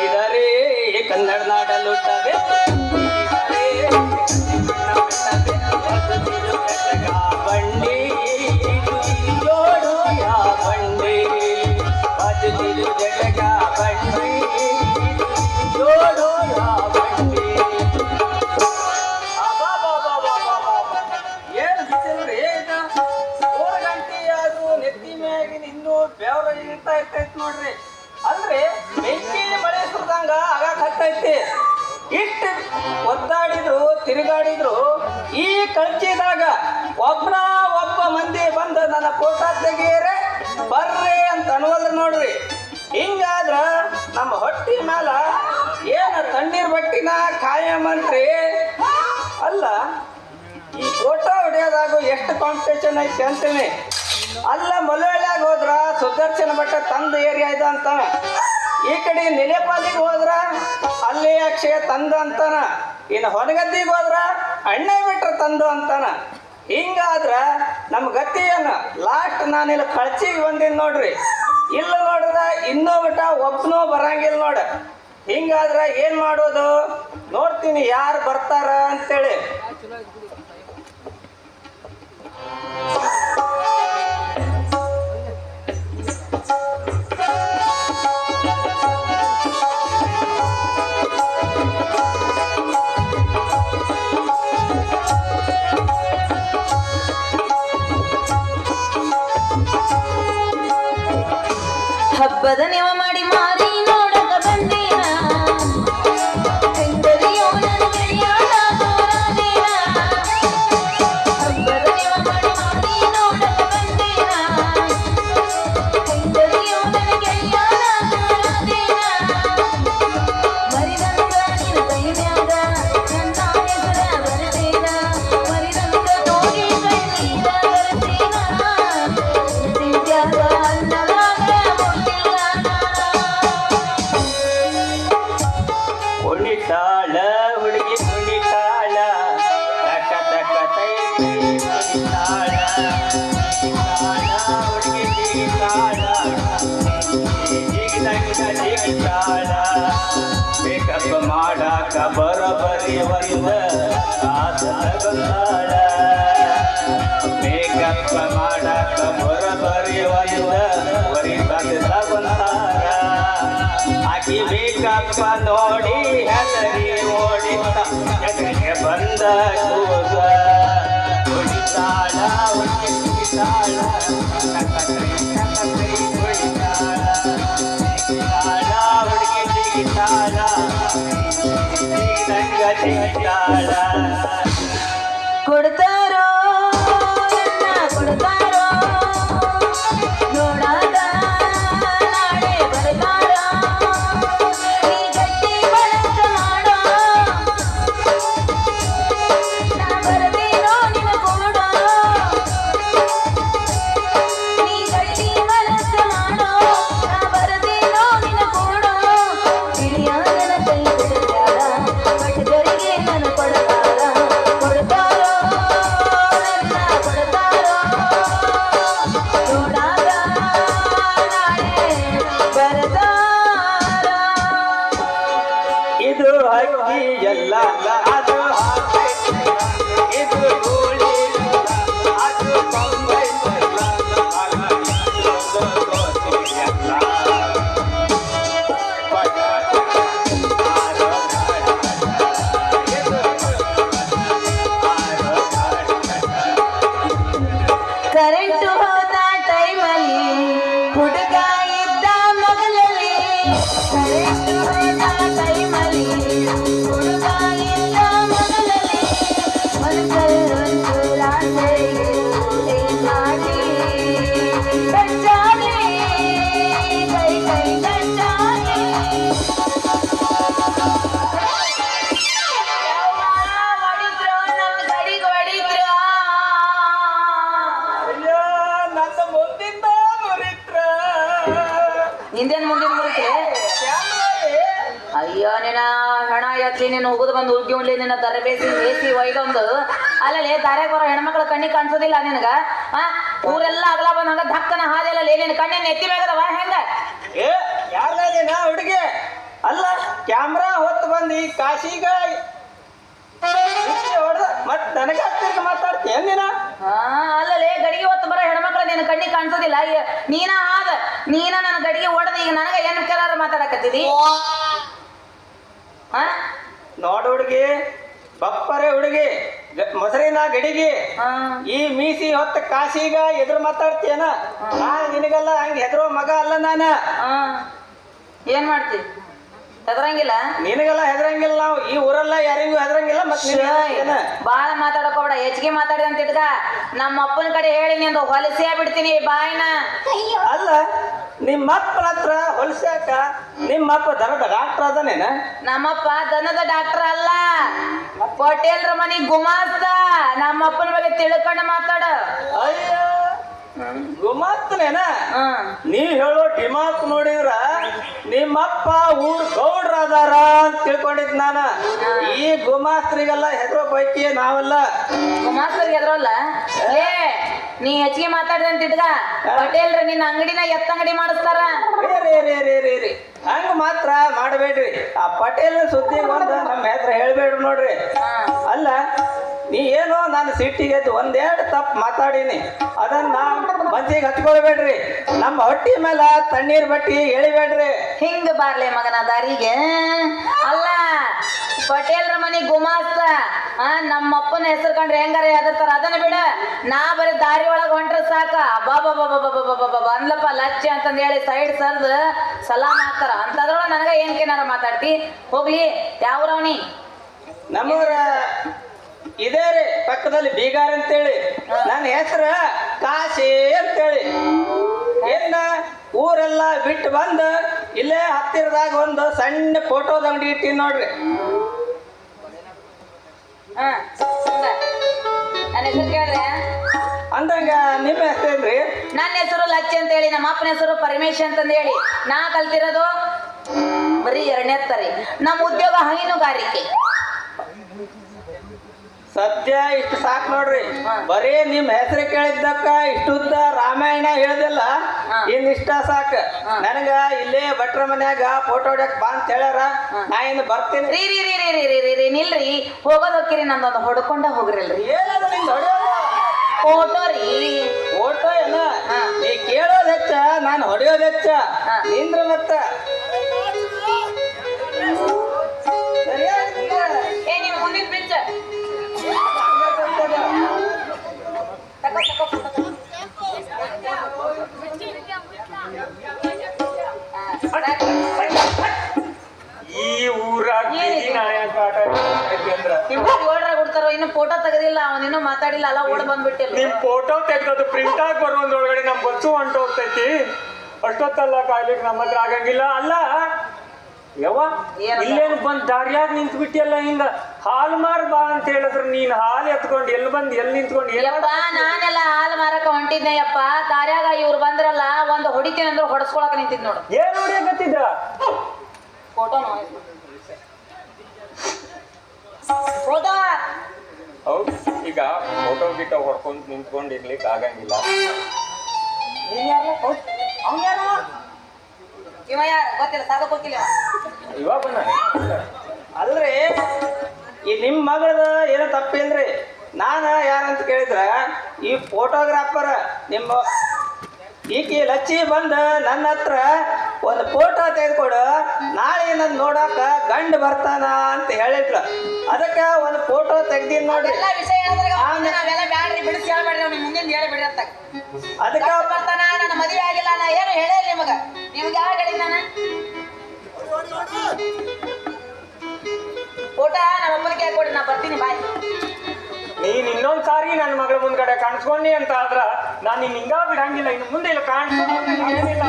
ಇದರೇ ಕನ್ನಡ ನಾಡಲುಟ್ಟದೆ ಬಂಡಿ ಜೋಡು ಯಾ ಬಂಡಿ ಬದುಕಿದು ಜಗ ಬಂಡಿ ಜೋಡು ಯಾ ಬಂಡಿ. ಏನು ಬಿಸಿಲ್ರಿ ಇದು 4 ಗಂಟೆ ಆದ್ರೂ ನೆತ್ತಿ ಮ್ಯಾಗಿನ ಇನ್ನೂ ಬೆವರ ಇಳ್ತಾ ಇರ್ತೈತಿ ನೋಡ್ರಿ. ಅಂದ್ರೆ ಬೆಂಕಿಲಿ ಮಳೆ ಸುರಿದಂಗ ಆಗಾಕ ಹತ್ತೈತಿ. ಇಷ್ಟು ಒದ್ದಾಡಿದ್ರು ತಿರುಗಾಡಿದ್ರು ಈ ಕಳ್ಚಿದಾಗ ಒಬ್ಬ ಮಂದಿ ಬಂದು ನನ್ನ ಫೋಟೋ ತೆಗೀರೆ ಬರ್ರಿ ಅಂತ ಅನ್ವಲ್ರಿ ನೋಡ್ರಿ. ಹಿಂಗಾದ್ರ ನಮ್ಮ ಹೊಟ್ಟಿ ಮ್ಯಾಲ ಏನ ತಣ್ಣೀರ್ ಬಟ್ಟಿನ ಕಾಯಮಂತ್ರಿ ಅಲ್ಲ. ಈ ಫೋಟೋ ಹೊಡೆಯೋದಾಗ ಎಷ್ಟು ಕಾಂಪಿಟೇಷನ್ ಐತಿ ಅಂತೀನಿ. ಅಲ್ಲ ಮಲಯಾಳಿಯಾಗ ಹೋದ್ರ ಸುದರ್ಶನ ಭಟ್ಟ ತಂದ ಏರಿಯಾ ಇದೆ ಅಂತಾನ. ಈ ಕಡೆ ನೆಲೆಪಾಲಿಗೆ ಹೋದ್ರ ಅಲ್ಲಿ ಅಕ್ಷಯ ತಂದ ಅಂತಾನ. ಇನ್ನು ಹೊನಗದ್ದಿಗೆ ಹೋದ್ರ ಅಣ್ಣ ಬಿಟ್ರ ತಂದು ಅಂತಾನ. ಹಿಂಗಾದ್ರ ನಮ್ಮ ಗತಿ ಏನು? ಲಾಸ್ಟ್ ನಾನಿಲ್ಲಿ ಕಳ್ಚಿಗೆ ಬಂದಿನಿ ನೋಡ್ರಿ. ಇಲ್ಲ ನೋಡಿದ್ರ ಇನ್ನೂ ಬಿಟ್ಟ ಒಬ್ಬನೂ ಬರಂಗಿಲ್ಲ ನೋಡ. ಹಿಂಗಾದ್ರ ಏನ್ ಮಾಡೋದು ನೋಡ್ತೀನಿ ಯಾರು ಬರ್ತಾರ ಅಂತೇಳಿ. ಹಬ್ಬದ ನೆವ ಮಾಡಿ ಮಾರಿ ನೋಡಕ ಬಂದೇನ ಹೆಂಗರಿಯೋ ನನ್ನ ಗೆಳೆಯಾದ ತೋರಾದೇನ. ಹಬ್ಬದ ನೆವ ಮಾಡಿ ಮಾರಿ ನೋಡಕ ಬಂದೇನ ಹೆಂಗರಿಯೋ ನನ್ನ ಗೆಳೆಯಾದ ತೋರಾದೇನ. ಮರಿದಂಗ ನಿನ್ನ ಕೈ ಮ್ಯಾಗ ನನ್ನ ಹೆಸರ ಬರದೇನ. ಮರಿದಂಗ ನೋಡಿ ಕಣ್ಣೀರ ಬರದೇನ. ಸಿಂತ್ಯಾಗ ಅನ್ನದಾಗ ಕುಣಿತಾಳ ಹುಡುಗಿ ಕುಣಿತಾಳ ತಕ ತಕ ತೈ ಕುಣಿತಾಳ ಹುಡುಗಿ ಜಿಗಿತಾಳ ಜಿಗಿತಾಳ ಮೇಕಪ್ ಮಾಡಾಕ ಬರೋಬರಿ ಒಂದ ಬಂದಾಳ. ಮೇಕಪ್ ಮಾಡಾಕ ಬರೋಬರಿ ಒಂದ ಬರಿ ಬಂದಾರ. ಆಕಿ ಮೇಕಪ್ಪ ನೋಡಿ ಹೆದರಿ ಓಡಿತ ಎದುರಿಗೆ ಬಂದ ಕೂಸ ಕುಣಿತಾಳ ಹುಡುಗಿ ಕುಣಿತಾಳ ಕುಣಿತಾಳ ಹುಡುಗಿ ಜಿಗಿತಾಳ ಜಿಗಿದಂಗ ಜಿಗಿತಾಳ. ಕೊಡ್ತಾರೋ ನನ್ನ ಕೊಡ್ತಾರೋ ನೋಡಾದ ನಾಳೆ ಬರ್ತಾರ. ನೀ ಗಟ್ಟಿ ಬಳಸ ಮಾಡೋ ನಾ ಬರ್ತೀನೋ ನಿನ್ನ ಕೂಡ. ನೀ ಗಟ್ಟಿ ಬಳಸ ಮಾಡೋ ನಾ ಬರ್ತೀನೋ ನಿನ್ನ ಕೂಡ. ಹಿರಿಯಾದನ ಕೈ ಬಿಡಬೇಡ ಬಟ್ಟಗರಿಗೆ ನಾನು ಕೊಡತಾರ. ಕೊಡ್ತಾರೋ ನನ್ನ ಕೊಡ್ತಾರೋ ನೋಡಾದ ನಾಳೆ ಬರ್ತಾರ. ಇದು ಹಕ್ಕಿ ಎಲ್ಲ ಅದು ಇದು ಗೋಳಿ ಅದು ಬೊಂಬೈ ಕರೆಂಟು ಹೋದ ಟೈಮಲ್ಲಿ ಹುಡುಗ ಇದ್ದ ಮಗಲಲ್ಲಿ. ಕರೆಂಟು ಹೋದ ಟೈಮಲ್ಲಿ ಹುಡುಗ ಇದ್ದ ಮಗಲಲ್ಲಿ. ಮನಸ್ಸಲ್ಲೊಂದು ರಾತ್ರಿಗೆ ಏನ್ ಮಾಡಿ ಕಚ್ಚಾದೆ ಕೈ ಕೈ ಕಚ್ಚಾದೆ. ಹೊಡಿದ್ರು ನಮ್ಮ ಗಡಿಗೆ ಹೊಡಿದ್ರು. ಅಯ್ಯೋ ನನ್ನ ಮುಂದಿಂದ ಮುರಿತ್ರ ನಿಂದೇನು ಮುಂದಿನ ಬರುತ್ತೆ? ಅಯ್ಯೋ ನಿನ್ನ ಹೆಣ ಎತ್ಲಿ ನೀನು ಹೋಗುದು ಬಂದು ಹುಡುಗಿ ಉಣ್ಲಿ ನಿನ್ನ ತರಬೇಸಿ ಮೇಸಿ ಒಯ್ದೊಂದು ಅಲ್ಲಲ್ಲಿ ದಾರೆ ಬರೋ ಹೆಣ್ಮಕ್ಳ ಕಣ್ಣಿಗೆ ಕಾಣಿಸೋದಿಲ್ಲ ನಿನಗ. ಊರೆಲ್ಲ ಅಗಲ ಬಂದ ಹಂಗ ಧಕ್ಕನ ಹಾದೆಲ್ಲ ಲೇನಿನ ಕಣ್ಣಿನ ಎತ್ತಿ ಮ್ಯಾಗದವ ಹೆಂಗ ಏ ಯಾರ್ದಾಗೇನ ಹುಡುಗಿ ಅಲ್ಲ ಕ್ಯಾಮ್ರಾ ಹೊತ್ತು ಬಂದು ಈ ಕಾಶಿಗ ಹೊಡೆದ ಮತ್ ನನಗೆ ಹತ್ತಿರ ಮಾತಾಡ್ತೀಯ ನೀನ ಅಲ್ಲಲೇ ಗಡಿಗೆ ಹೊತ್ತು ಬರೋ ಹೆಣ್ಮಕ್ಳು ನಿನ್ನ ಕಣ್ಣಿಗೆ ಕಾಣಿಸೋದಿಲ್ಲ ನೀನ ನನ್ನ ಗಡಿಗೆ ಹೊಡೆದ ಈಗ ನನಗ ಏನ್ ಕೆಲಾರ ಮಾತಾಡಕತ್ತಿದಿ ನೋಡು ಹುಡುಗಿ ಬಪ್ಪರೆ ಹುಡುಗಿ ಮೊಸರಿನ ಗಡಿಗೆ ಈ ಮೀಸಿ ಹೊತ್ತ ಕಾಶಿಗ ಎದುರು ಮಾತಾಡ್ತೀಯನ ನಿನಗಲ್ಲ ಹಂಗ ಹೆದರೋ ಮಗ ಅಲ್ಲ ನಾನ ಏನ್ ಮಾಡ್ತಿ ಹೆದರಂಗಿಲ್ಲ ನಿನಗೆಲ್ಲ ಹೆದರಂಗಿಲ್ಲ ನಾವು ಈ ಊರೆಲ್ಲ ಯಾರಿಗೂ ಹೆದರಂಗಿಲ್ಲ ಮತ್ತೆ ಬಾಳ ಮಾತಾಡಕ್ ಹೋಗ್ಬೇಡ ಹೆಚ್ಚಿಗೆ ಮಾತಾಡಿದ ಅಂತ ಇಟ್ಕ ನಮ್ಮ ಅಪ್ಪನ ಕಡೆ ಹೇಳಿ ನಿಂದು ಹೊಲಸೇ ಬಿಡ್ತೀನಿ ಬಾಯಿನ ಅಲ್ಲ ನಿಮ್ಮಪ್ಪನ ಹತ್ರ ಹೊಲಸಾಕ ನಿಮ್ಮಪ್ಪ ದನದ ಡಾಕ್ಟರ್ ಅದನೇನ ನಮ್ಮಪ್ಪ ದನದ ಡಾಕ್ಟರ್ ಅಲ್ಲ ಹೋಟೆಲ್ರ ಮನಿ ಗುಮಾಸ್ತ ನಮ್ಮಪ್ಪನ ಬಗ್ಗೆ ತಿಳ್ಕೊಂಡು ಮಾತಾಡ ಅಯ್ಯ ಗುಮಾಸ್ತನೇನ ನೀವ್ ಹೇಳೋ ಡಿಮಾಕ್ ನೋಡಿದ್ರ ನಿಮ್ಮಪ್ಪ ಊರ್ ಗೌಡ್ರ ಅದಾರ ಅಂತ ತಿಳ್ಕೊಂಡಿದ್ ನಾನ ಈ ಗುಮಾಸ್ತ್ರಿಗೆಲ್ಲ ಹೆದರೋ ಪೈಕಿ ನಾವೆಲ್ಲ ಗುಮಾಸ್ತರಿಗೆ ಹೆದರಲ್ಲ ಏ ನೀ ಹೆಚ್ಚಿಗೆ ಮಾತಾಡಿದ ಅಂತ ಇಟ್ಕ ಹೋಟೆಲ್ರ ನಿನ್ನ ಅಂಗಡಿನ ಎತ್ತಂಗಡಿ ಮಾಡಿಸ್ತಾರ ಹಂಗ ಮಾತ್ರ ಮಾಡಬೇಡ್ರಿ ಆ ಪಟೇಲ್ ಸುದ್ದಿ ಒಂದು ನಮ್ಮ ಹೆಸರು ಹೇಳ್ಬೇಡ್ರಿ ನೋಡ್ರಿ ಅಲ್ಲ ನೀ ಏನೋ ನಾನು ಸಿಟ್ಟಿಗೆ ಒಂದೆರಡು ತಪ್ಪು ಮಾತಾಡೀನಿ ಅದನ್ನ ಮನ್ಸಿಗೆ ಹಚ್ಕೊಳ್ಬೇಡ್ರಿ ನಮ್ಮ ಹೊಟ್ಟಿ ಮೇಲೆ ತಣ್ಣೀರ್ ಬಟ್ಟಿ ಎಳಿಬೇಡ್ರಿ ಹಿಂಗ ಬಾರ್ಲೆ ಮಗನ ದಾರಿಗೆ ಅಲ್ಲ ಪಟೇಲ್ರ ಮನಿ ಗುಮಾಸ್ತ ನಮ್ಮಪ್ಪನ ಹೆಸರು ಕಂಡ್ರೆ ಹೆಂಗಾರ ಹೆದರ್ತಾರ ಅದನ್ನ ಬಿಡ ನಾ ಬರೀ ದಾರಿ ಒಳಗ ಹೊಂಟ್ರ ಸಾಕ ಬಾಬಾ ಅಂದ್ಲಪ್ಪ ಲಚ್ಚೆ ಅಂತಂದ ಹೇಳಿ ಸೈಡ್ ಸರ್ದ್ ಸಲಾಮ್ ಹಾಕ್ತಾರ ಅಂತದ್ರೊಳಗ ನನಗ ಏನ್ಕೇನಾರ ಮಾತಾಡ್ತಿ ಹೋಗ್ಲಿ ಯಾವ್ರವನಿ ನಮ್ಮೂರ ಇದೇ ರೀ ಪಕ್ಕದಲ್ಲಿ ಬೀಗಾರ್ ಅಂತೇಳಿ ನನ್ನ ಹೆಸರು ಕಾಶಿ ಅಂತೇಳಿ ಏನ ಊರೆಲ್ಲ ಬಿಟ್ಟು ಬಂದು ಇಲ್ಲೇ ಹತ್ತಿರದಾಗ ಒಂದು ಸಣ್ಣ ಫೋಟೋದ ಅಂಗಡಿ ಇಟ್ಟಿನಿ ನೋಡ್ರಿ ನನ್ನ ಹೆಸರು ಕೇಳ್ರೆ ಅಂದಂಗ ನಿಮ್ಮ ಹೆಸರೇನ್ರಿ ನನ್ನ ಹೆಸರು ಲಚ್ಚಿ ಅಂತ ಹೇಳಿ ನಮ್ಮ ಅಪ್ಪನ ಹೆಸರು ಪರಮೇಶ್ ಅಂತಂದ ಹೇಳಿ ನಾ ಕಲ್ತಿರೋದು ಬರೀ 2ನೇ ತರಿ ನಮ್ಮ ಉದ್ಯೋಗ ಹೈನುಗಾರಿಕೆ ಸದ್ಯ ಇಷ್ಟು ಸಾಕು ನೋಡ್ರಿ ಬರೀ ನಿಮ್ ಹೆಸರು ಕೇಳಿದ್ದಕ್ಕ ಇಷ್ಟುದ್ದ ರಾಮಾಯಣ ಹೇಳ್ದಿಲ್ಲ ಇನ್ನಿಷ್ಟ ಸಾಕ ನನಗ ಇಲ್ಲೇ ಭಟ್ರ ಮನ್ಯಾಗ ಫೋಟೋ ಹೊಡ್ಯಾಕ ಬಾ ಅಂತ ಹೇಳ್ಯಾರ ನಾ ಇನ್ನು ಬರ್ತೀನಿ ರೀ ನಿಲ್ರಿ ಹೋಗೋದ್ ಹೋಗ್ಕಿರಿ ನಂದೊಂದು ಹೊಡ್ಕೊಂಡ ಹೋಗ್ರಲ್ರಿ ಏನದು ನಿಂದ ಹೊಡೆಯೋದು ಫೋಟೋ ರೀ ಫೋಟೋ ಏನ ನೀ ಕೇಳೋದ್ ಹೆಚ್ಚ ನಾನು ಹೊಡೆಯೋದ್ ಹೆಚ್ಚ ನಿಂದ್ರ ಮತ್ತ ಏ ನೀವು ಮುಂದಿನ ಪಿಚ್ಚ ಈ ಊರಾಗ ಕೊಡ್ತಾರೋ ಇನ್ನು ಫೋಟೋ ತೆಗದಿಲ್ಲ ಅವನಿನ್ನೂ ಮಾತಾಡಿಲ್ಲ ಅಲ್ಲ ಓಡ್ ಬಂದ್ಬಿಟ್ಟಿಲ್ಲ ನಿಮ್ ಫೋಟೋ ತೆಗ್ದದು ಪ್ರಿಂಟ್ ಆಗಿ ಬರುವಂದ್ರೊಳಗಡೆ ನಮ್ ಬಸ್ಸು ಹೊಂಟು ಹೋಗ್ತೈತಿ ಅಷ್ಟೊತ್ತಲ್ಲ ಕಾಯ್ಲಿಕ್ಕೆ ನಮ್ಮ ಹತ್ರ ಆಗಂಗಿಲ್ಲ ಅಲ್ಲ ಯವ್ವ ಇಲ್ಲೇನು ಬಂದ್ ದಾರಿಯಾಗ ನಿಂತು ಬಿಟ್ಟಿಯಲ್ಲ ಹಿಂಗ ಹಾಲು ಮಾರ್ ಬಾ ಅಂತ ಹೇಳಿದ್ರ ನೀನ್ ಹಾಲು ಎತ್ಕೊಂಡು ಎಲ್ಲಿ ಬಂದ್ ಎಲ್ಲಿ ನಿಂತ್ಕೊಂಡು ಯಪ್ಪ ನಾನೆಲ್ಲ ಹಾಲು ಮಾರಕ ಹೊಂಟಿದ್ನೆ ಯಪ್ಪ ದಾರ್ಯಾಗ ಇವ್ರು ಬಂದ್ರಲ್ಲ ಒಂದು ಹೊಡಿತೀನಿ ಅಂದ್ರೆ ಹೊಡಸ್ಕೊಳಕ ನಿಂತಿದ್ ನೋಡು ಏನ್ ಹೊಡಿಯಕತ್ತಿದ್ರ ಫೋಟೋ ಫೋಟೋ ಹೌದು ಈಗ ಫೋಟೋ ಗಿಟ ಹೊಡ್ಕೊಂಡ್ ನಿಂತ್ಕೊಂಡು ಇರ್ಲಿಕ್ಕೆ ಆಗಂಗಿಲ್ಲ ಅವ್ನು ಯಾರು ಇವ ಯಾರು ಗೊತ್ತಿಲ್ಲ ಸಾಧಕ ಹೋಗಿಲ್ಲ ಇವಾಗ ಬಂದ ಅಲ್ರಿ ಈ ನಿಮ್ ಮಗಳದ ಏನೋ ತಪ್ಪಿಲ್ರಿ ನಾನು ಯಾರಂತ ಕೇಳಿದ್ರ ಈ ಫೋಟೋಗ್ರಾಫರ್ ನಿಮ್ಮ ಈಕಿ ಲಚ್ಚಿ ಬಂದು ನನ್ನ ಹತ್ರ ಒಂದು ಫೋಟೋ ತೆಗೆದುಕೊಡು ನಾಳೆ ನನ್ನ ನೋಡಾಕ ಗಂಡು ಬರ್ತಾನ ಅಂತ ಹೇಳಿದ್ಲು ಅದಕ್ಕೆ ಒಂದು ಫೋಟೋ ತೆಗ್ದೀನಿ ನೋಡ್ರಿ ಎಲ್ಲ ವಿಷಯ ನಾವೆಲ್ಲ ಬ್ಯಾಡ್ರಿ ಬಿಡಿಸಿ ಹೇಳ್ಬೇಡ್ರಿ ಅವ್ನಿಗೆ ಮುಂದಿನ ಹೇಳಿಬಿಡ್ರಿ ಅಂತ ಅದಕ್ಕೆ ಬರ್ತಾನ ನನ್ನ ಮದುವೆ ಆಗಿಲ್ಲ ನಾ ಏನು ಹೇಳೇ ನಿಮಗ ನಿಮ್ಗೆ ಯಾವಾಗ ಹೇಳಿ ನಾನು ಫೋಟೋ ನಮ್ಮ ಅಪ್ಪನಿಗೆ ಕೊಡಿ ನಾ ಬರ್ತೀನಿ ಬಾಯ್ ನೀನ್ ಇನ್ನೊಂದ್ ಸಾರಿ ನನ್ನ ಮಗಳ ಮುಂದ್ಗಡೆ ಕಾಣಿಸ್ಕೊಂಡಿ ಅಂತ ಆದ್ರ ನಾನು ನಿನ್ ಹಿಂಗ ಬಿಡಂಗಿಲ್ಲ ಇನ್ನು ಮುಂದೆ ಇಲ್ಲ ಕಾಣಿಸ್ಕೊಂಡು ಏನಿಲ್ಲ